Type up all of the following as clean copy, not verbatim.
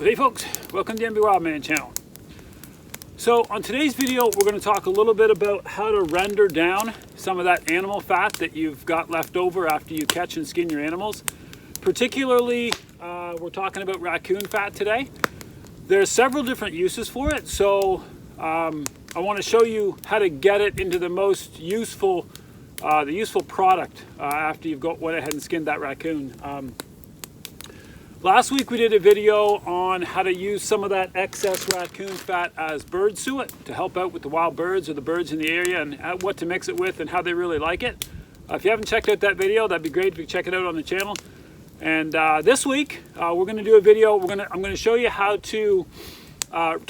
Hey folks, welcome to the MB Wildman channel. So on today's video, we're going to talk a little bit about how to render down some of that animal fat that you've got left over after you catch and skin your animals. Particularly, we're talking about raccoon fat today. There's several different uses for it, so I want to show you how to get it into the most useful, product after you've went ahead and skinned that raccoon. Last week we did a video on how to use some of that excess raccoon fat as bird suet to help out with the wild birds or the birds in the area, and what to mix it with and how they really like it. If you haven't checked out that video, that'd be great if you check it out on the channel. And this week we're going to do a video. I'm going to show you how to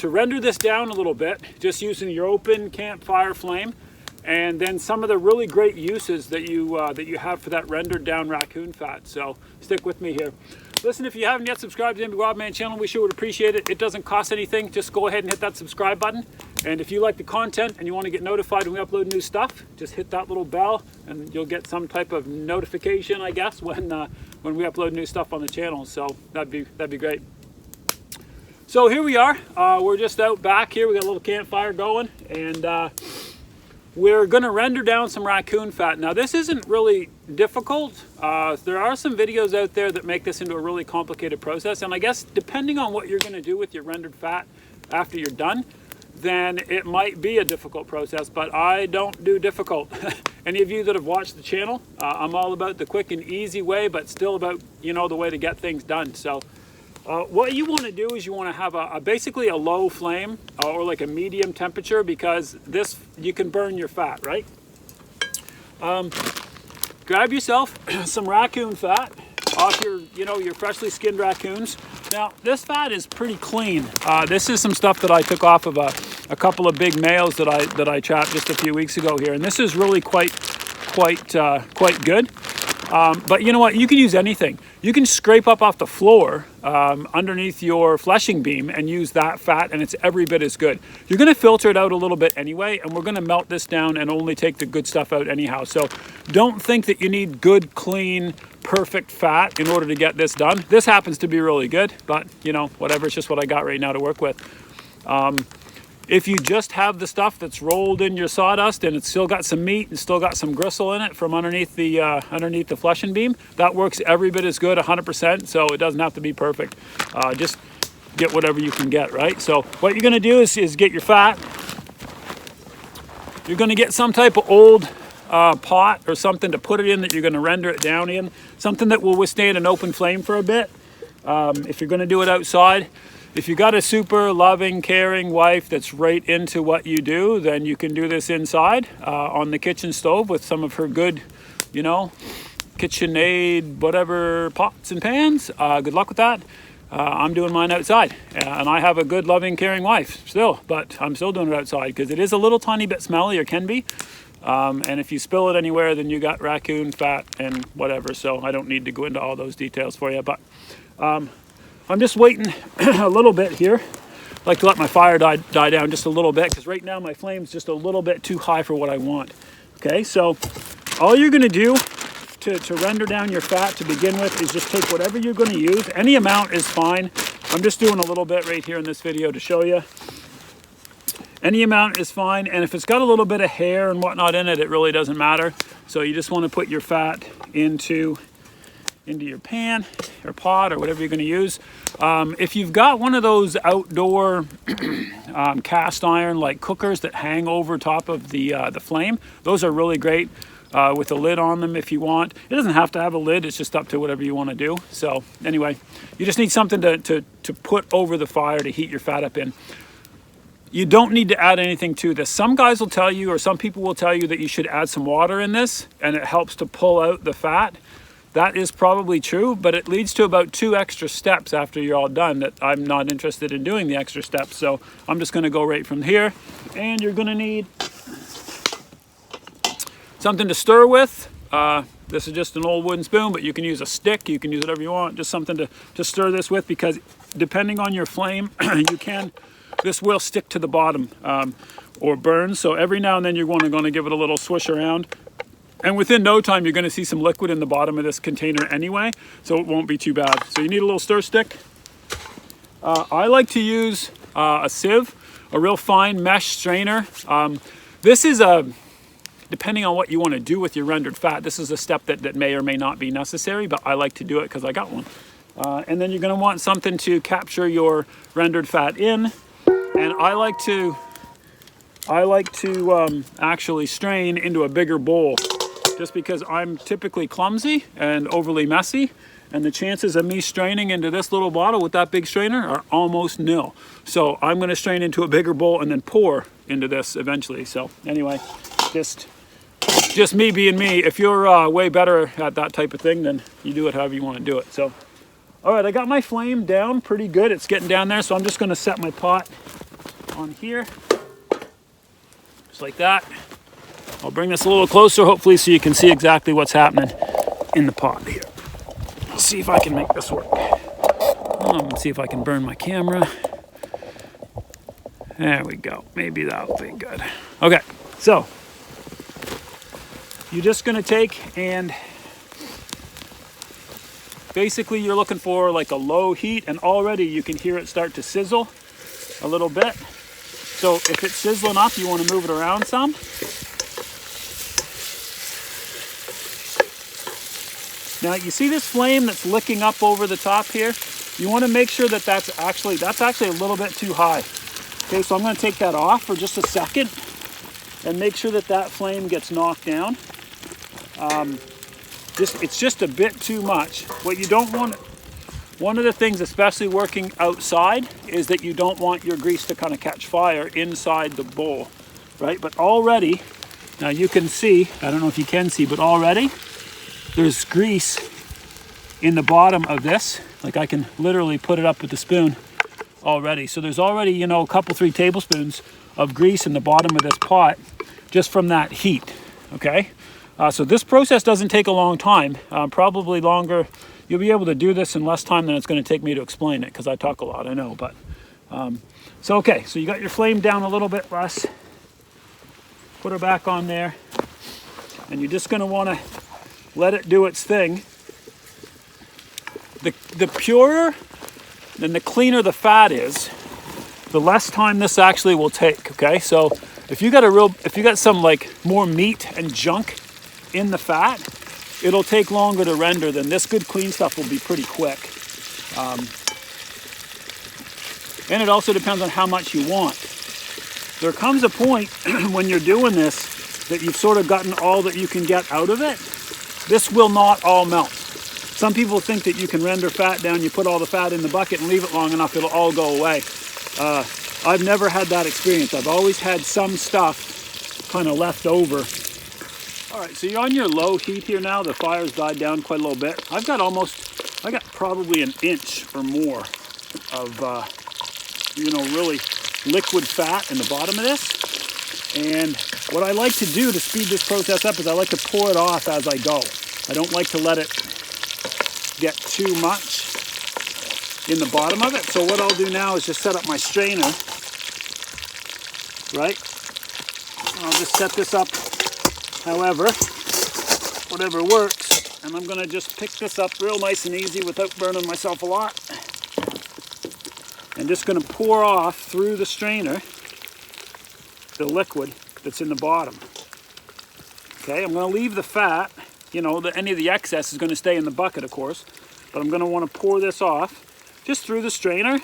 render this down a little bit, just using your open campfire flame, and then some of the really great uses that you have for that rendered down raccoon fat. So stick with me here. Listen, if you haven't yet subscribed to the MB Wildman channel, we sure would appreciate it. It doesn't cost anything. Just go ahead and hit that subscribe button. And if you like the content and you want to get notified when we upload new stuff, just hit that little bell and you'll get some type of notification, I guess, when we upload new stuff on the channel. So that'd be great. So here we are. We're just out back here. We got a little campfire going, and we're going to render down some raccoon fat. Now this isn't really difficult. There are some videos out there that make this into a really complicated process, and I guess depending on what you're going to do with your rendered fat after you're done, then it might be a difficult process, but I don't do difficult. Any of you that have watched the channel, I'm all about the quick and easy way, but still about, the way to get things done. So what you want to do is you want to have basically a low flame or like a medium temperature, because you can burn your fat, right? Grab yourself some raccoon fat off your freshly skinned raccoons. Now this fat is pretty clean. This is some stuff that I took off of a couple of big males that I trapped just a few weeks ago here, and this is really quite good. But you know what? You can use anything. You can scrape up off the floor underneath your fleshing beam and use that fat, and it's every bit as good. You're going to filter it out a little bit anyway, and we're going to melt this down and only take the good stuff out anyhow. So don't think that you need good, clean, perfect fat in order to get this done. This happens to be really good, but whatever. It's just what I got right now to work with. If you just have the stuff that's rolled in your sawdust and it's still got some meat and still got some gristle in it from underneath the fleshing beam, that works every bit as good, 100%. So it doesn't have to be perfect. Just get whatever you can get, right? So what you're going to do is get your fat. You're going to get some type of old pot or something to put it in that you're going to render it down in. Something that will withstand an open flame for a bit. If you're going to do it outside. If you got a super loving, caring wife that's right into what you then you can do this inside on the kitchen stove with some of her good, KitchenAid, whatever pots and pans. Good luck with that. I'm doing mine outside, and I have a good, loving, caring wife still, but I'm still doing it outside because it is a little tiny bit smelly, or can be. And if you spill it anywhere, then you got raccoon fat and whatever. So I don't need to go into all those details for you, but I'm just waiting a little bit here. I like to let my fire die down just a little bit, because right now my flame's just a little bit too high for what I want. Okay, so all you're going to do to render down your fat to begin with is just take whatever you're going to use. Any amount is fine. I'm just doing a little bit right here in this video to show you. Any amount is fine, and if it's got a little bit of hair and whatnot in it, it really doesn't matter. So you just want to put your fat into your pan or pot or whatever you're going to use. If you've got one of those outdoor cast iron like cookers that hang over top of the flame, those are really great with a lid on them if you want. It doesn't have to have a lid, it's just up to whatever you want to do. So anyway, you just need something to put over the fire to heat your fat up in. You don't need to add anything to this. Some guys will tell you, or some people will tell you, that you should add some water in this and it helps to pull out the fat. That is probably true, but it leads to about 2 extra steps after you're all done that I'm not interested in doing the extra steps. So I'm just going to go right from here. And you're going to need something to stir with. This is just an old wooden spoon, but you can use a stick. You can use whatever you want. Just something to stir this with, because depending on your flame, this will stick to the bottom or burn. So every now and then you're going to give it a little swish around. And within no time, you're going to see some liquid in the bottom of this container anyway, so it won't be too bad. So you need a little stir stick. I like to use a sieve, a real fine mesh strainer. This is depending on what you want to do with your rendered fat, this is a step that may or may not be necessary, but I like to do it because I got one. And then you're going to want something to capture your rendered fat in. And I like to actually strain into a bigger bowl, just because I'm typically clumsy and overly messy. And the chances of me straining into this little bottle with that big strainer are almost nil. So I'm going to strain into a bigger bowl and then pour into this eventually. So anyway, just me being me. If you're way better at that type of thing, then you do it however you want to do it. So, all right, I got my flame down pretty good. It's getting down there, so I'm just going to set my pot on here, just like that. I'll bring this a little closer, hopefully, so you can see exactly what's happening in the pot here. Let's see if I can make this work. Let's see if I can burn my camera. There we go. Maybe that'll be good. Okay, so you're just going to take and basically you're looking for like a low heat, and already you can hear it start to sizzle a little bit. So if it's sizzling up, you want to move it around some. Now you see this flame that's licking up over the top here? You want to make sure that that's actually a little bit too high. Okay, so I'm going to take that off for just a second and make sure that that flame gets knocked down. It's just a bit too much. What you don't want, one of the things, especially working outside, is that you don't want your grease to kind of catch fire inside the bowl, right? But already, now you can see, I don't know if you can see, but already there's grease in the bottom of this. Like I can literally put it up with the spoon already. So there's already, you know, a couple, 3 tablespoons of grease in the bottom of this pot just from that heat, okay? So this process doesn't take a long time, probably longer. You'll be able to do this in less time than it's going to take me to explain it, because I talk a lot, I know. But so okay, so you got your flame down a little bit less. Put her back on there, and you're just going to want to let it do its thing. The purer and the cleaner the fat is, the less time this actually will take. Okay, so if you got some like more meat and junk in the fat, it'll take longer to render than this. Good clean stuff will be pretty quick. And it also depends on how much you want. There comes a point when you're doing this that you've sort of gotten all that you can get out of it. This will not all melt. Some people think that you can render fat down, you put all the fat in the bucket and leave it long enough, it'll all go away. I've never had that experience. I've always had some stuff kind of left over. All right, so you're on your low heat here now. The fire's died down quite a little bit. I got probably an inch or more of, really liquid fat in the bottom of this. And what I like to do to speed this process up is I like to pour it off as I go. I don't like to let it get too much in the bottom of it. So what I'll do now is just set up my strainer, right? I'll just set this up however, whatever works. And I'm gonna just pick this up real nice and easy without burning myself a lot. And just gonna pour off through the strainer the liquid that's in the bottom. Okay, I'm going to leave the fat, any of the excess is going to stay in the bucket, of course, but I'm going to want to pour this off just through the strainer.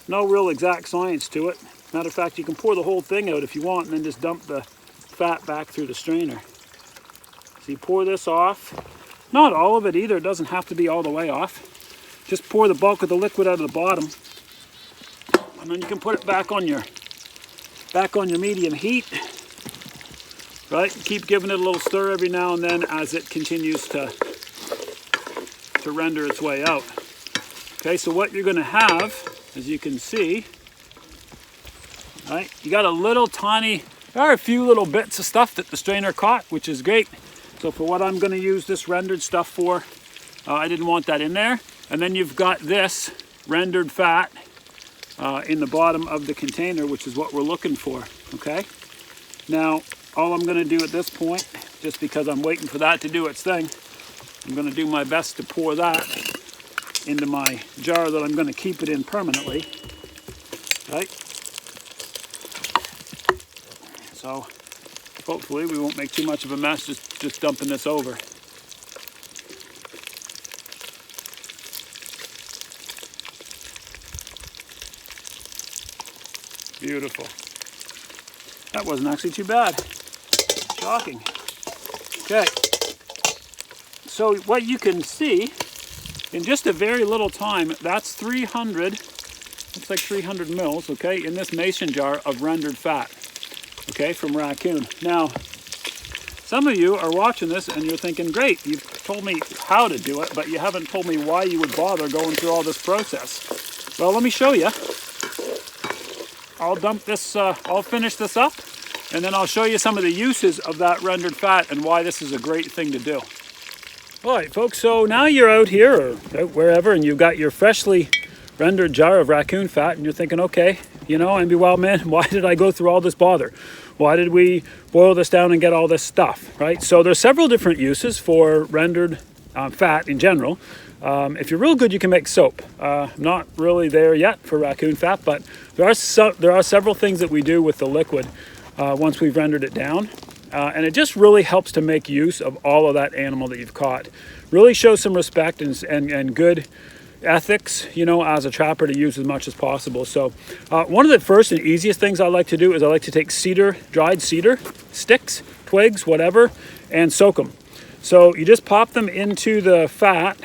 No real exact science to it. Matter of fact, you can pour the whole thing out if you want and then just dump the fat back through the strainer. So you pour this off. Not all of it either, it doesn't have to be all the way off. Just pour the bulk of the liquid out of the bottom, and then you can put it back on your medium heat, right? Keep giving it a little stir every now and then as it continues to render its way out. Okay, so what you're going to have, as you can see, right, you got there are a few little bits of stuff that the strainer caught, which is great. So for what I'm going to use this rendered stuff for, I didn't want that in there. And then you've got this rendered fat in the bottom of the container, which is what we're looking for, okay? Now, all I'm gonna do at this point, just because I'm waiting for that to do its thing, I'm gonna do my best to pour that into my jar that I'm going to keep it in permanently. Right? So hopefully we won't make too much of a mess just dumping this over. Beautiful. That wasn't actually too bad. Shocking. Okay. So what you can see, in just a very little time, that's 300, looks like 300 mils, okay, in this mason jar of rendered fat, okay, from Raccoon. Now, some of you are watching this and you're thinking, great, you've told me how to do it, but you haven't told me why you would bother going through all this process. Well, let me show you. I'll dump this, I'll finish this up, and then I'll show you some of the uses of that rendered fat and why this is a great thing to do. All right, folks, so now you're out here or out wherever, and you've got your freshly rendered jar of Raccoon fat, and you're thinking, okay, you know, MB Wildman, why did I go through all this bother? Why did we boil this down and get all this stuff, right? So there's several different uses for rendered fat in general. If you're real good, you can make soap. Not really there yet for Raccoon fat, but there are several things that we do with the liquid once we've rendered it down. And it just really helps to make use of all of that animal that you've caught. Really shows some respect and good ethics, you know, as a trapper to use as much as possible. So one of the first and easiest things I like to do is I like to take dried cedar, sticks, twigs, whatever, and soak them. So you just pop them into the fat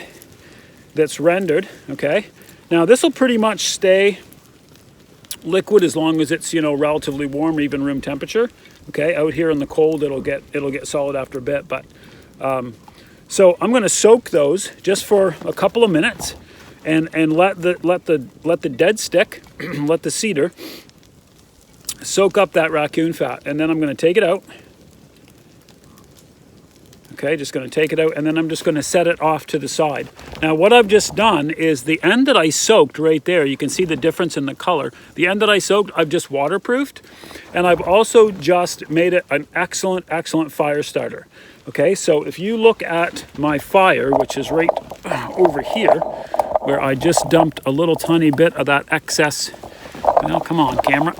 that's rendered, okay? Now this will pretty much stay liquid as long as it's, you know, relatively warm, even room temperature. Okay, out here in the cold, it'll get solid after a bit. But so I'm going to soak those just for a couple of minutes, and let the dead stick, let the cedar soak up that Raccoon fat, and then I'm going to take it out. Okay, just going to take it out, and then I'm just going to set it off to the side. Now what I've just done is the end that I soaked right there, you can see the difference in the color. The end that I soaked, I've just waterproofed, and I've also just made it an excellent fire starter. Okay, so if you look at my fire, which is right over here, where I just dumped a little tiny bit of that excess, well, come on camera,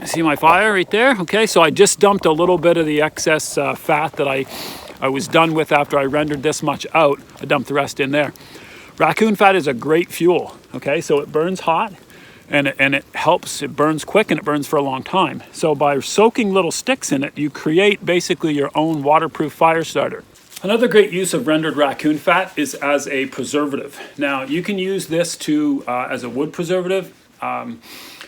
see my fire right there? Okay, so I just dumped a little bit of the excess fat that I was done with after I rendered this much out. I dumped the rest in there. Raccoon fat is a great fuel, okay? So it burns hot, and it helps, it burns quick, and it burns for a long time. So by soaking little sticks in it, you create basically your own waterproof fire starter. Another great use of rendered Raccoon fat is as a preservative. Now, you can use this as a wood preservative.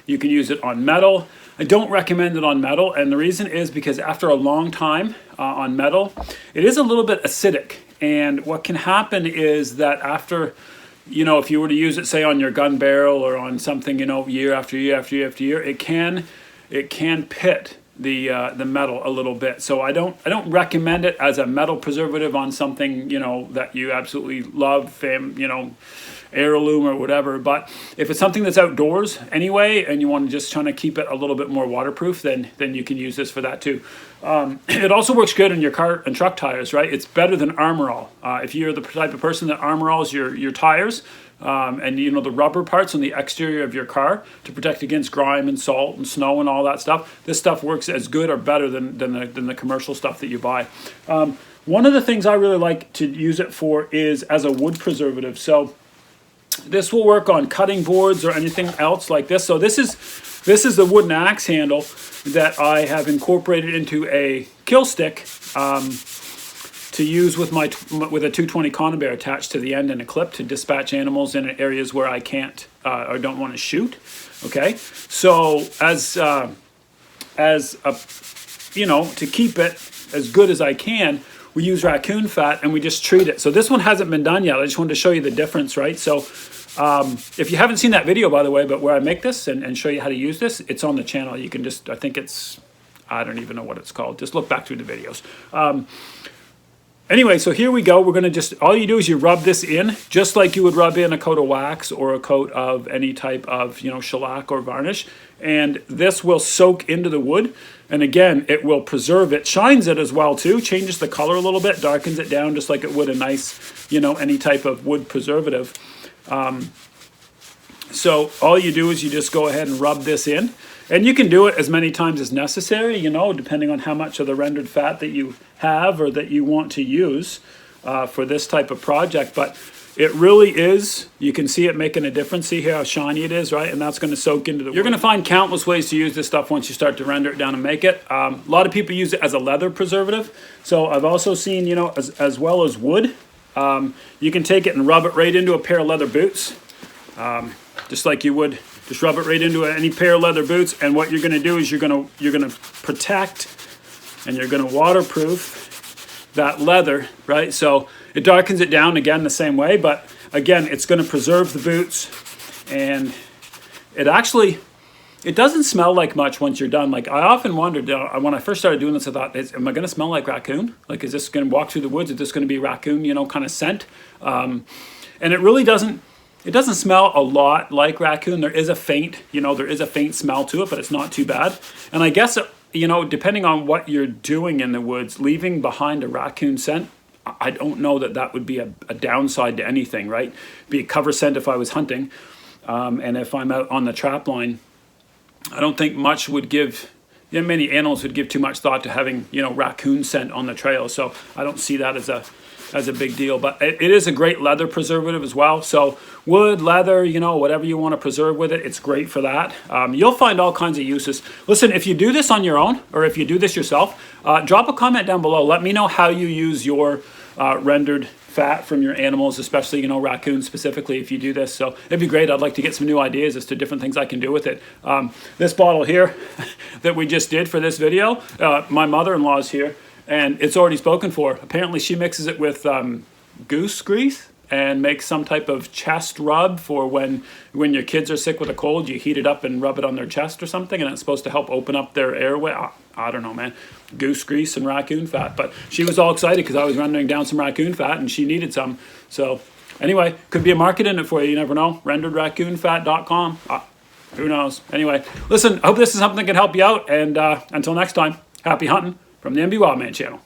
You can use it on metal. I don't recommend it on metal, and the reason is because after a long time on metal, it is a little bit acidic. And what can happen is that after, you know, if you were to use it, say, on your gun barrel or on something, you know, year after year after year after year, it can pit the metal a little bit. So I don't recommend it as a metal preservative on something, you know, that you absolutely love, you know, heirloom or whatever. But if it's something that's outdoors anyway, and you want to just try to keep it a little bit more waterproof, then you can use this for that too. It also works good on your car and truck tires, right? It's better than Armor All. If you're the type of person that Armor Alls your tires, and you know the rubber parts on the exterior of your car to protect against grime and salt and snow and all that stuff, this stuff works as good or better than the commercial stuff that you buy. One of the things I really like to use it for is as a wood preservative. So this will work on cutting boards or anything else like this. So this is the wooden axe handle that I have incorporated into a kill stick to use with a 220 conibear attached to the end and a clip to dispatch animals in areas where I can't or don't want to shoot. Okay, so as a, you know, to keep it as good as I can, we use Raccoon fat and we just treat it. So this one hasn't been done yet. I just wanted to show you the difference, right? So if you haven't seen that video, by the way, but where I make this and show you how to use this, it's on the channel. You can just, I think it's, I don't even know what it's called. Just look back through the videos. Anyway, so here we go. We're going to just, all you do is you rub this in, just like you would rub in a coat of wax or a coat of any type of, you know, shellac or varnish. And this will soak into the wood. And again, it will preserve it, shines it as well too, changes the color a little bit, darkens it down just like it would a nice, you know, any type of wood preservative. So all you do is you just go ahead and rub this in. And you can do it as many times as necessary, you know, depending on how much of the rendered fat that you have or that you want to use for this type of project. But it really is, you can see it making a difference. See how shiny it is, right? And that's going to soak into the wood. You're going to find countless ways to use this stuff once you start to render it down and make it. A lot of people use it as a leather preservative. So I've also seen, you know, as well as wood. You can take it and rub it right into a pair of leather boots. Just like you would, just rub it right into any pair of leather boots. And what you're going to do is you're going to protect and you're going to waterproof that leather, right? So it darkens it down again the same way, but again, it's going to preserve the boots, and it doesn't smell like much once you're done. Like, I often wondered, when I first started doing this, I thought, am I going to smell like raccoon? Like, is this going to walk through the woods? Is this going to be raccoon, you know, kind of scent? And it really doesn't. It doesn't smell a lot like raccoon. There is a faint, you know, there is a faint smell to it, but it's not too bad. And I guess, you know, depending on what you're doing in the woods, leaving behind a raccoon scent, I don't know that that would be a downside to anything, right? Be a cover scent if I was hunting. And if I'm out on the trap line, I don't think much would give, you know, many animals would give too much thought to having, you know, raccoon scent on the trail. So I don't see that as a big deal, but it is a great leather preservative as well. So wood, leather, you know, whatever you want to preserve with it, it's great for that. You'll find all kinds of uses. Listen, if you do this on your own, or if you do this yourself, drop a comment down below. Let me know how you use your rendered fat from your animals, especially, you know, raccoons specifically, if you do this. So it'd be great. I'd like to get some new ideas as to different things I can do with it. This bottle here that we just did for this video, my mother-in-law's here, and it's already spoken for. Apparently she mixes it with goose grease and makes some type of chest rub for when your kids are sick with a cold. You heat it up and rub it on their chest or something, and it's supposed to help open up their airway. I don't know, man. Goose grease and raccoon fat. But she was all excited because I was rendering down some raccoon fat and she needed some. So anyway, could be a market in it for you. You never know. RenderedRaccoonFat.com. Who knows? Anyway, listen, I hope this is something that can help you out. And until next time, happy hunting from the MB Wildman channel.